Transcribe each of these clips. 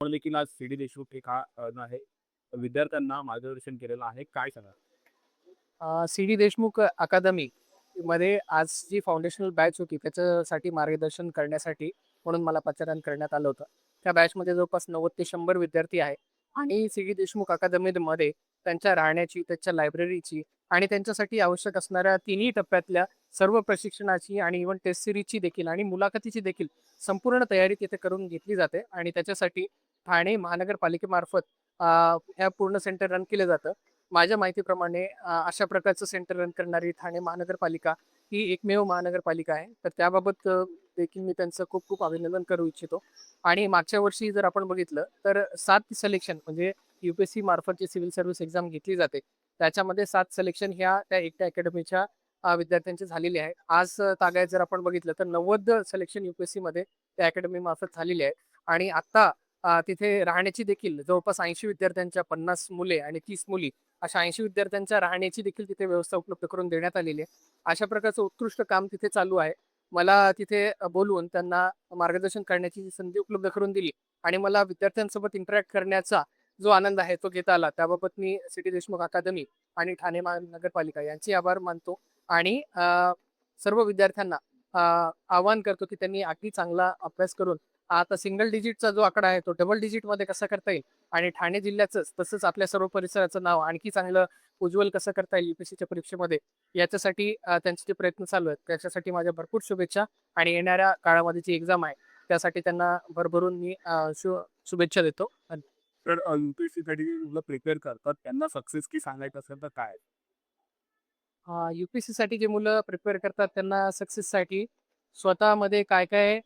आपण देखील आज सी डी देशमुख एक हा आहे विद्यार्थ्यांना मार्गदर्शन केलेलं आहे. काय सांगाल? सी डी देशमुख अकादमी मध्ये आज जी फाउंडेशनल बॅच होती त्याच्यासाठी मार्गदर्शन करण्यासाठी म्हणून मला पाचारण करण्यात आलं होतं. त्या बॅचमध्ये जवळपास 90 ते 100 विद्यार्थी आहे आणि सी डी देशमुख अकादमीमध्ये त्यांच्या राहण्याची, त्यांच्या लायब्ररीची आणि त्यांच्यासाठी आवश्यक असणाऱ्या तिन्ही टप्प्यातल्या सर्व प्रशिक्षणाची आणि इव्हन टेस्ट सीरीजची देखील आणि मुलाखतीची देखील संपूर्ण तयारी तिथे करून घेतली जाते आणि त्याच्यासाठी ठाणे महानगरपालिकेमार्फत ह्या पूर्ण सेंटर रन केलं जातं. माझ्या माहितीप्रमाणे अशा प्रकारचं सेंटर रन करणारी ठाणे महानगरपालिका ही एकमेव महानगरपालिका आहे. तर त्याबाबत देखील मी त्यांचं खूप खूप अभिनंदन करू इच्छितो. आणि मागच्या वर्षी जर आपण बघितलं तर 7 सिलेक्शन म्हणजे यू-पी-एस-सी मार्फत जी सिव्हिल सर्व्हिस एक्झाम घेतली जाते, त्याच्यामध्ये 7 सिलेक्शन ह्या त्या एकट्या अकॅडमीच्या विद्यार्थ्यांचे झालेले आहे. आज तागायत जर आपण बघितलं तर 90 सिलेक्शन यू-पी-एस-सीमध्ये त्या अकॅडमी मार्फत झालेली आहे. आणि आत्ता तिथे राहण्याची देखील जवळपास 80 विद्यार्थ्यांच्या 50 मुले आणि 30 मुली अशा 80 विद्यार्थ्यांच्या राहण्याची देखील तिथे व्यवस्था उपलब्ध करून देण्यात आलेली आहे. अशा प्रकारचं उत्कृष्ट काम तिथे चालू आहे. मला तिथे बोलवून त्यांना मार्गदर्शन करण्याची जी संधी उपलब्ध करून दिली आणि मला विद्यार्थ्यांसोबत इंटरॅक्ट करण्याचा जो आनंद आहे तो घेता आला. त्याबाबत मी सिटी देशमुख अकादमी आणि ठाणे महानगरपालिका यांचे आभार मानतो आणि सर्व विद्यार्थ्यांना आवाहन करतो, की त्यांनी अगदी चांगला अभ्यास करून आता सिंगल डिजिटचा जो आकडा आहे तो डबल डिजिटमध्ये कसा करता येईल आणि ठाणे जिल्ह्याचंच तसंच आपल्या सर्व परिसराचं नाव आणखी चांगलं उज्ज्वल कसं करता येईल यू-पी-एस-सीच्या परीक्षेमध्ये याच्यासाठी त्यांचे जे प्रयत्न चालू आहेत त्याच्यासाठी माझ्या भरपूर शुभेच्छा आणि येणाऱ्या काळामध्ये जी एक्झाम आहे त्यासाठी त्यांना भरभरून मी शुभेच्छा देतो. तर यू-पी-एस-सीसाठी मुलं प्रिपेअर करतात, त्यांना सक्सेस की सांगायचं असेल तर काय? यू-पी-एस-सीसाठी जे मुलं प्रिपेअर करतात त्यांना सक्सेससाठी स्वतःमध्ये काय-काय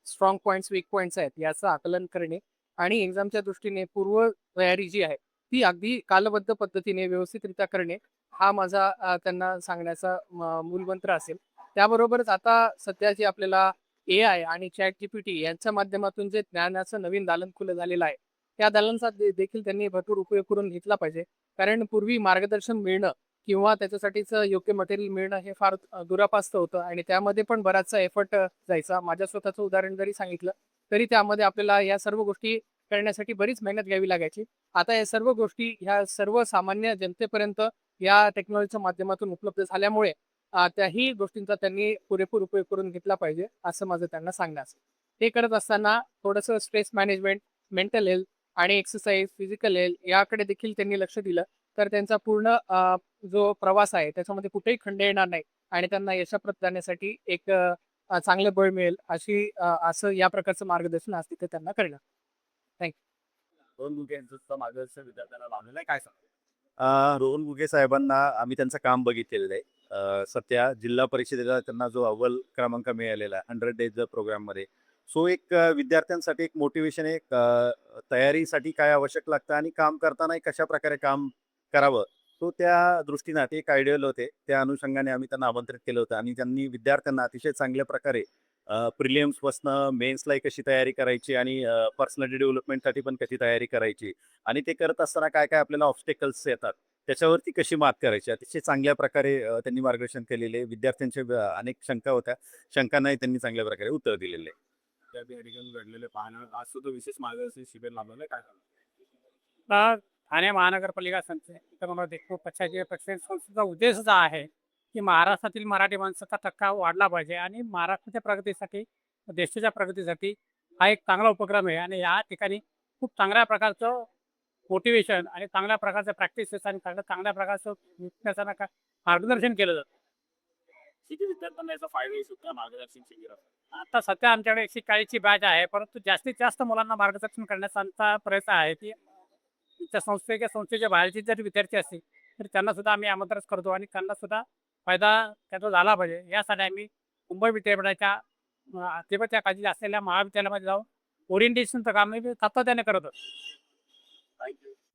स्ट्रॉंग पॉइंट्स, वीक पॉइंट्स आहेत याचं आकलन करणे आणि एक्झामच्या दृष्टीने पूर्व तयारी जी आहे, ती अगदी कालबद्ध पद्धतीने व्यवस्थितरित्या करणे, हा माझा त्यांना सांगण्याचा मूलमंत्र असेल. त्याबरोबरच आता सध्या जे आपल्याला एआय आणि ChatGPT यांच्या माध्यमातून जे ज्ञानाचं नवीन दालन खुलं झालेलं आहे, त्या दालनाचा देखील त्यांनी भरपूर उपयोग करून घेतला पाहिजे. कारण पूर्वी मार्गदर्शन मिळणं किंवा त्याच्यासाठीचं योग्य मटेरियल मिळणं हे फार दुरापास्त होतं आणि त्यामध्ये पण बराचसा एफर्ट जायचा. माझ्या स्वतःचं उदाहरण जरी सांगितलं, तरी त्यामध्ये आपल्याला या सर्व गोष्टी करण्यासाठी बरीच मेहनत घ्यावी लागायची. आता या सर्व गोष्टी ह्या सर्वसामान्य जनतेपर्यंत या टेक्नॉलॉजीच्या माध्यमातून उपलब्ध झाल्यामुळे त्याही गोष्टींचा त्यांनी पुरेपूर उपयोग करून घेतला पाहिजे, असं माझं त्यांना सांगणं असेल. ते करत असताना थोडंसं स्ट्रेस मॅनेजमेंट, मेंटल हेल्थ आणि एक्सरसाइज, फिजिकल हेल्थ याकडे देखील त्यांनी लक्ष दिलं, तर त्यांचा पूर्ण जो प्रवास आहे त्याच्यामध्ये कुठेही खंड येणार नाही आणि त्यांना यशाप्रत जाण्यासाठी एक चांगलं बळ मिळेल असं या प्रकारचं मार्गदर्शन आज तिथे त्यांना कळलं. थँक दोन मुलगे यांचं सुद्धा मार्गदर्शन विद्यार्थ्यांना लावलेलं आहे. काय सांगाल? रोहन घुगे साहेबांना आम्ही त्यांचं काम बघितलेलं आहे. सध्या जिल्हा परिषदेला त्यांना जो अव्वल क्रमांक मिळालेला आहे 100 डेज प्रोग्राममध्ये. सो एक विद्यार्थ्यांसाठी एक मोटिव्हेशन एक तयारीसाठी काय आवश्यक लागतं आणि काम करताना कशाप्रकारे काम करावं, तो त्या दृष्टीनं ते एक आयडियल होते. त्या अनुषंगाने आम्ही त्यांना आमंत्रित केलं होतं आणि त्यांनी विद्यार्थ्यांना अतिशय चांगल्या प्रकारे प्रिलिम्सपासनं मेन्सलाही कशी तयारी करायची आणि पर्सनॅलिटी डेव्हलपमेंटसाठी पण कशी तयारी करायची आणि ते करत असताना काय-काय आपल्याला ऑब्स्टॅकल्स येतात, त्याच्यावरती कशी मात करायची, अतिशय चांगल्या प्रकारे त्यांनी मार्गदर्शन केलेले. विद्यार्थ्यांच्या अनेक शंका होत्या. शंकांनाही त्यांनी चांगल्या प्रकारे उत्तर दिलेले आहे. त्या ठिकाणी घडलेले पाहणं आज सुद्धा विशेष मार्गदर्शन शिबिर लाभलेलं आहे. काय सांगाल? आता ठाणे महानगरपालिका संस्थेमध्ये खूप पक्षाची संस्थेचा उद्देशच हा आहे की महाराष्ट्रातील मराठी माणसाचा टक्का वाढला पाहिजे आणि महाराष्ट्राच्या प्रगतीसाठी देशाच्या प्रगतीसाठी हा एक चांगला उपक्रम आहे आणि या ठिकाणी खूप चांगल्या प्रकारचं मोटिवेशन आणि चांगल्या प्रकारचं प्रॅक्टिसेस आणि चांगल्या प्रकारचं विद्यार्थ्यांना मार्गदर्शन केलं जातं. किती विद्यार्थ्यांना याचा फायदा होऊ शकतो या मार्गदर्शन शिबिराचा? आता सध्या आमच्याकडे 140ची बॅच आहे, परंतु जास्तीत जास्त मुलांना मार्गदर्शन करण्याचा आमचा प्रयत्न आहे की त्या संस्थेच्या बाहेरचे जर विद्यार्थी असतील तर त्यांना सुद्धा आम्ही आमंत्रित करतो आणि त्यांना सुद्धा फायदा त्याचा झाला पाहिजे यासाठी आम्ही मुंबई विद्यापीठाच्या त्या खाली असलेल्या महाविद्यालयामध्ये जाऊन ओरिएंटेशनचं काम आम्ही सातत्याने करत असतो.